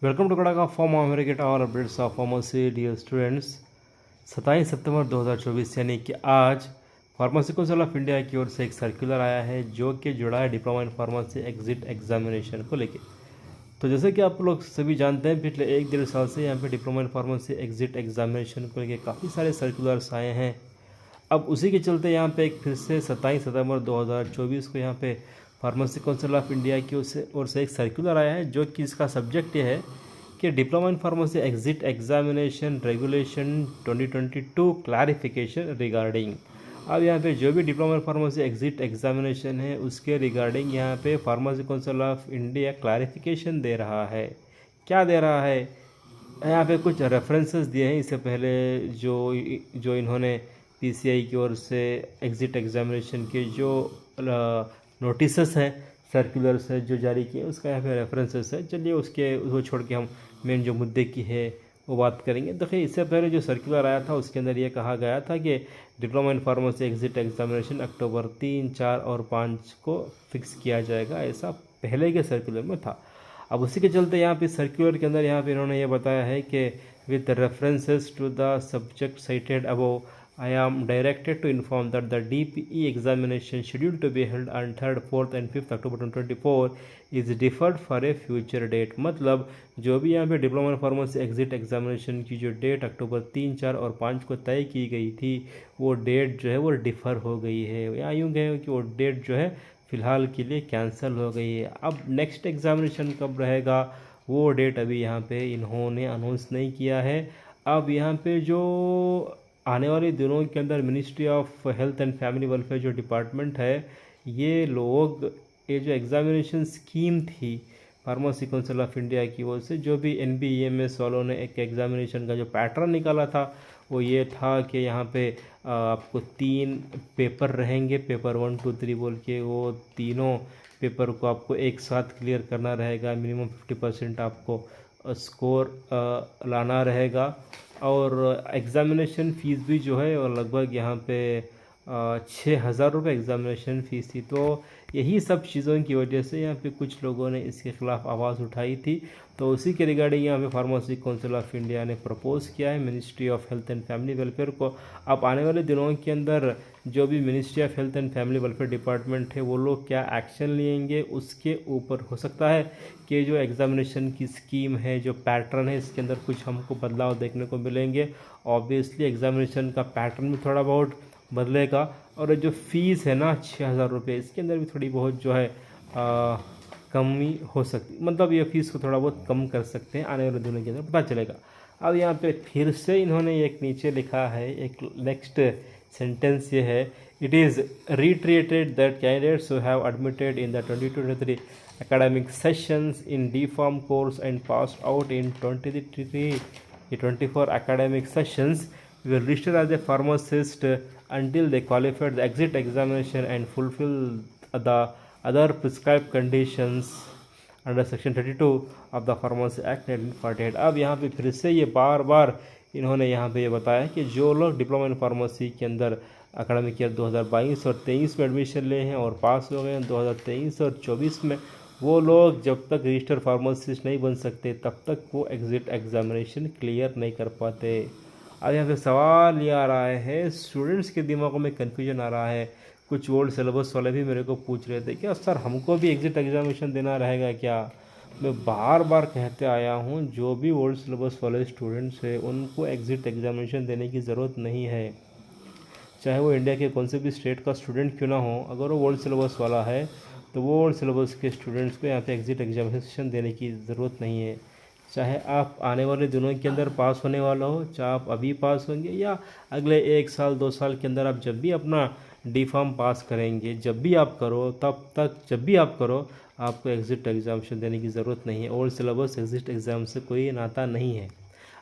Welcome to कड़ाका फॉर्म अमेरिकेट और updates of pharmacy dear students. 27 सितंबर 2024 यानी कि आज फार्मेसी काउंसिल ऑफ इंडिया की ओर से एक सर्कुलर आया है जो कि जुड़ा है diploma in pharmacy exit examination को लेके। तो जैसे कि आप लोग सभी जानते हैं, पिछले 1-1.5 साल से यहाँ पे diploma in pharmacy exit examination को लेके काफ़ी सारे सर्कुलर्स आए हैं। अब उसी के चलते यहाँ पे एक फिर से 27 सितंबर 2024 को यहाँ पे फार्मेसी काउंसिल ऑफ इंडिया की ओर से एक सर्कुलर आया है जो कि इसका सब्जेक्ट ये है कि diploma in pharmacy exit examination regulation 2022 clarification regarding. अब यहाँ पे जो भी diploma in pharmacy exit examination है उसके रिगार्डिंग यहाँ पे pharmacy council of India clarification दे रहा है। क्या दे रहा है? यहाँ पे कुछ रेफरेंसेस दिए हैं इससे पहले जो इन्होंने पीसीआई की ओर से एग्जिट एग्जामिनेशन के जो नोटिसेस हैं, सर्कुलर्स है जो जारी किए, उसका यहाँ पे रेफरेंसेस है। चलिए उसको छोड़ के हम मेन जो मुद्दे की है वो बात करेंगे। देखिए, इससे पहले जो सर्कुलर आया था उसके अंदर ये कहा गया था कि diploma in pharmacy exit examination अक्टूबर 3, 4 और 5 को फिक्स किया जाएगा, ऐसा पहले के सर्कुलर में था। अब उसी के चलते यहाँ पे सर्कुलर के अंदर यहाँ पे इन्होंने ये बताया है कि with references to the subject cited above I am directed to inform that the DPE examination scheduled to be held on 3rd, 4th and 5th October 2024 is deferred for a future date। मतलब जो भी यहाँ पे diploma in pharmacy exit examination की जो date October 3, 4 और 5 को तय की गई थी वो डेट जो है वो डिफ़र हो गई है, या यूँ कहें कि वो डेट जो है फ़िलहाल के लिए कैंसिल हो गई है। अब नेक्स्ट एग्जामिनेशन कब रहेगा वो डेट अभी यहाँ पे इन्होंने अनाउंस नहीं किया है। अब यहाँ पे जो आने वाले दिनों के अंदर ministry of health and family welfare जो डिपार्टमेंट है, ये लोग ये जो एग्ज़ामिनेशन स्कीम थी फार्मेसी काउंसिल ऑफ इंडिया की ओर से, जो भी NBEMS वालों ने एक एग्ज़ामिनेशन का जो पैटर्न निकाला था वो ये था कि यहाँ पे आपको 3 पेपर रहेंगे, पेपर 1, 2, 3 बोल के। वो तीनों पेपर को आपको एक साथ क्लियर करना रहेगा, मिनिमम 50% आपको स्कोर लाना रहेगा। और एग्ज़ामिनेशन फ़ीस भी जो है और लगभग यहाँ पे 6,000 रुपये एग्ज़ामिनेशन फ़ीस थी। तो यही सब चीज़ों की वजह से यहाँ पे कुछ लोगों ने इसके ख़िलाफ़ आवाज़ उठाई थी। तो उसी के रिगार्डिंग यहाँ पे फार्मेसी काउंसिल ऑफ इंडिया ने प्रपोज़ किया है ministry of health and family welfare को। अब आने वाले दिनों के अंदर जो भी ministry of health and family welfare department है वो लोग क्या एक्शन लेंगे उसके ऊपर हो सकता है कि जो एग्ज़ामिनेशन की स्कीम है, जो पैटर्न है, इसके अंदर कुछ हमको बदलाव देखने को मिलेंगे। ऑब्वियसली एग्ज़ामिनेशन का पैटर्न भी थोड़ा बहुत बदलेगा और जो फ़ीस है ना 6,000 रुपये, इसके अंदर भी थोड़ी बहुत जो है कमी हो सकती, मतलब ये फ़ीस को थोड़ा बहुत कम कर सकते हैं, आने वाले दिनों के अंदर पता चलेगा। अब यहाँ पे फिर से इन्होंने एक नीचे लिखा है, एक नेक्स्ट सेंटेंस ये है, it is reiterated that candidates who have admitted in the 22-23 academic sessions in D.Pharm course and passed out in 23-24 academic sessions will register as a pharmacist until they qualify the exit examination and fulfill the other prescribed conditions under section 32 of the pharmacy act 1948। अब यहाँ पे फिर से ये बार बार इन्होंने यहाँ पे ये बताया कि जो लोग डिप्लोमा इन फार्मेसी के अंदर एकेडमिक ईयर 2022 और 23 में एडमिशन ले हैं और पास हो गए हैं 2023 और 24 में, वो लोग जब तक रजिस्टर फार्मासिस्ट नहीं बन सकते तब तक वो एग्जिट एग्जामिनेशन क्लियर नहीं कर पाते। अब यहाँ पे सवाल ये आ रहा है, स्टूडेंट्स के दिमागों में कन्फ्यूजन आ रहा है। कुछ ओल्ड सिलेबस वाले भी मेरे को पूछ रहे थे क्या सर हमको भी एग्जिट एग्जामिनेशन देना रहेगा क्या? मैं बार बार कहते आया हूँ, जो भी ओल्ड सिलेबस वाले स्टूडेंट्स हैं उनको एग्जिट एग्जामिनेशन देने की ज़रूरत नहीं है, चाहे वो इंडिया के कौन से भी स्टेट का स्टूडेंट क्यों ना हो। अगर वो ओल्ड सिलेबस वाला है तो वो ओल्ड सिलेबस के स्टूडेंट्स को यहाँ पे एग्जिट एग्जामिनेशन देने की ज़रूरत नहीं है। चाहे आप आने वाले दिनों के अंदर पास होने वाला हो, चाहे आप अभी पास होंगे या अगले 1 साल 2 साल के अंदर आप जब भी अपना D.Pharm पास करेंगे, जब भी आप करो तब तक जब भी आप करो आपको एग्जिट एग्जामिनेशन देने की ज़रूरत नहीं है। ओल्ड सिलेबस एग्जिट एग्ज़ाम से कोई नाता नहीं है।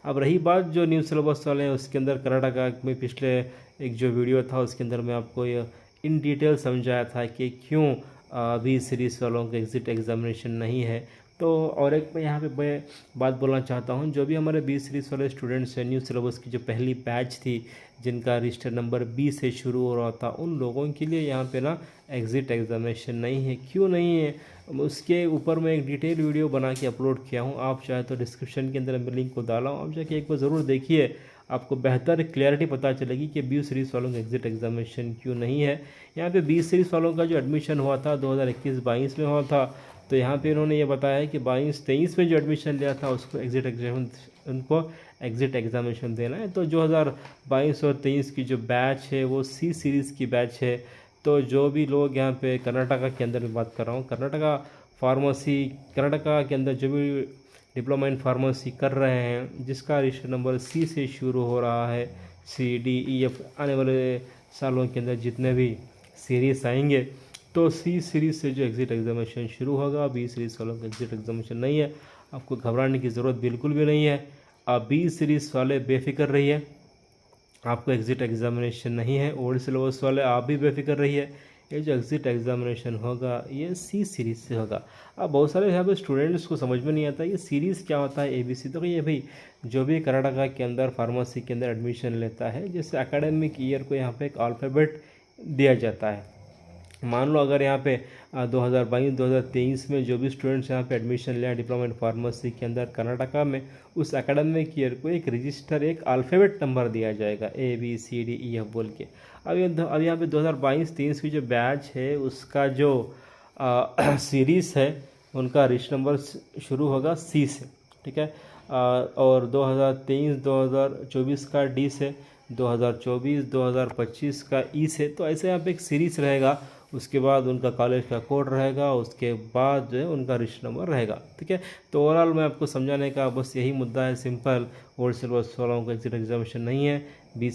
अब रही बात जो न्यू सिलेबस वाले हैं, उसके अंदर कर्नाटका में पिछले एक जो वीडियो था उसके अंदर मैं आपको ये इन डिटेल समझाया था कि क्यों अभी सीरीज़ वालों का एग्जिट एग्जामिनेशन नहीं है। तो और एक मैं यहाँ पे मैं बात बोलना चाहता हूँ, जो भी हमारे बी सीरीज़ वाले स्टूडेंट्स हैं, न्यू सिलेबस की जो पहली बैच थी जिनका रजिस्टर नंबर बी से शुरू हो रहा था, उन लोगों के लिए यहाँ पे ना एग्ज़िट एग्ज़ामिनेशन नहीं है। क्यों नहीं है, उसके ऊपर मैं एक डिटेल वीडियो बना के अपलोड किया हूँ। आप चाहे तो डिस्क्रिप्शन के अंदर मैं लिंक को डाला हूँ, आप जाके एक बार ज़रूर देखिए, आपको बेहतर क्लैरिटी पता चलेगी कि बी सीरीज़ वालों का एग्ज़िट एग्ज़ामिनेशन क्यों नहीं है। यहाँ पे बी सीरीज़ वालों का जो एडमिशन हुआ था 2021-22 में हुआ था, तो यहाँ पे इन्होंने ये बताया है कि 22-23 में जो एडमिशन लिया था उसको एग्ज़िट एग्ज़ामिनेशन देना है। तो 2022 और 23 की जो बैच है वो सी सीरीज़ की बैच है। तो जो भी लोग यहाँ पे कर्नाटका के अंदर में बात कर रहा हूँ, कर्नाटका के अंदर जो भी डिप्लोमा इन फार्मेसी कर रहे हैं, जिसका रजिस्टर नंबर सी से शुरू हो रहा है, सी डी ई एफ, आने वाले सालों के अंदर जितने भी सीरीज़ आएंगे तो सी सीरीज़ से जो एग्ज़िट एग्ज़ामिनेशन शुरू होगा। बी सीरीज़ वालों का एग्ज़िट एग्ज़ामिनेशन नहीं है, आपको घबराने की ज़रूरत बिल्कुल भी नहीं है। आप बी सीरीज़ वाले बेफिक्र रहिए, आपको एग्ज़िट एग्ज़ामिनेशन नहीं है। ओल्ड सिलेबस वाले आप भी बेफिक्र रहिए, ये जो एग्ज़िट एग्ज़ामिनेशन होगा ये सी सीरीज़ से होगा। अब बहुत सारे यहाँ पे स्टूडेंट्स को समझ में नहीं आता ये सीरीज़ क्या होता है, ABC। तो ये भाई जो भी कर्नाटका के अंदर फार्मेसी के अंदर एडमिशन लेता है, जैसे एकेडमिक ईयर को यहाँ पे एक अल्फ़ाबेट दिया जाता है। मान लो अगर यहाँ पे 2022-2023 में जो भी स्टूडेंट्स यहाँ पे एडमिशन लिया डिप्लोमा इन फार्मेसी के अंदर कर्नाटका में, उस एकेडमिक ईयर को एक रजिस्टर, एक अल्फ़ाबेट नंबर दिया जाएगा ABCDEF बोल के। अब यहाँ पे 2022-23 की जो बैच है उसका जो सीरीज़ है उनका रजिस्टर नंबर शुरू होगा C से, ठीक है। और 2023-2024 का D से, 2024-2025 का E से। तो ऐसे यहाँ पे एक सीरीज़ रहेगा, उसके बाद उनका कॉलेज का कोड रहेगा, उसके बाद जो है उनका रजिस्टर नंबर रहेगा, ठीक है। तो ओवरऑल मैं आपको समझाने का बस यही मुद्दा है, सिंपल। ओल्ड सिलेबस वालों को एग्ज़िट एग्ज़ामिनेशन नहीं है, बी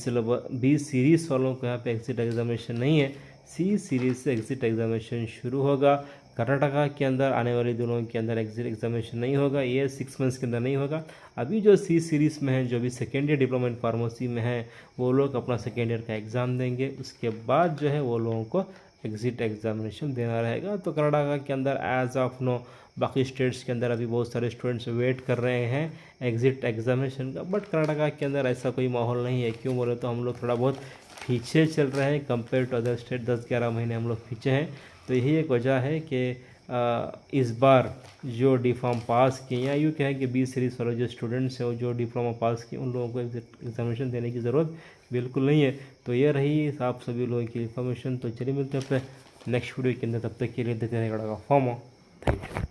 सीरीज़ वालों को यहाँ पे एग्ज़िट एग्ज़ामिनेशन नहीं है, सी सीरीज़ से एग्ज़िट एग्ज़ामिनेशन शुरू होगा। कर्नाटका के अंदर आने वाले दिनों के अंदर एग्ज़िट एग्ज़ामिनेशन नहीं होगा, ये 6 मंथ्स के अंदर नहीं होगा। अभी जो सी सीरीज़ में है, जो भी second year diploma in pharmacy में है, वो लोग अपना सेकेंड ईयर का एग्ज़ाम देंगे, उसके बाद जो है वो लोगों को एग्ज़िट एग्ज़ामिनेशन देना रहेगा। तो कर्नाटका के अंदर एज ऑफ नो, बाकी स्टेट्स के अंदर अभी बहुत सारे स्टूडेंट्स वेट कर रहे हैं एग्ज़िट एग्ज़ामिनेशन का, बट कर्नाटका के अंदर ऐसा कोई माहौल नहीं है। क्यों बोले तो हम लोग थोड़ा बहुत पीछे चल रहे हैं कंपेयर टू अदर स्टेट, 10-11 महीने हम लोग पीछे हैं। तो यही एक वजह है कि इस बार जो डी फार्म पास किए, या यूँ कहें कि बी सीरीज़ वाले जो स्टूडेंट्स हैं वो जो डिप्लोमा पास किए, उन लोगों को एग्ज़ामिनेशन देने की ज़रूरत बिल्कुल नहीं है। तो ये रही आप सभी लोगों की इन्फॉर्मेशन। तो चलिए मिलते हैं अपने नेक्स्ट वीडियो के अंदर, तब तक के लिए देते रहेगा फॉर्म। Thank you.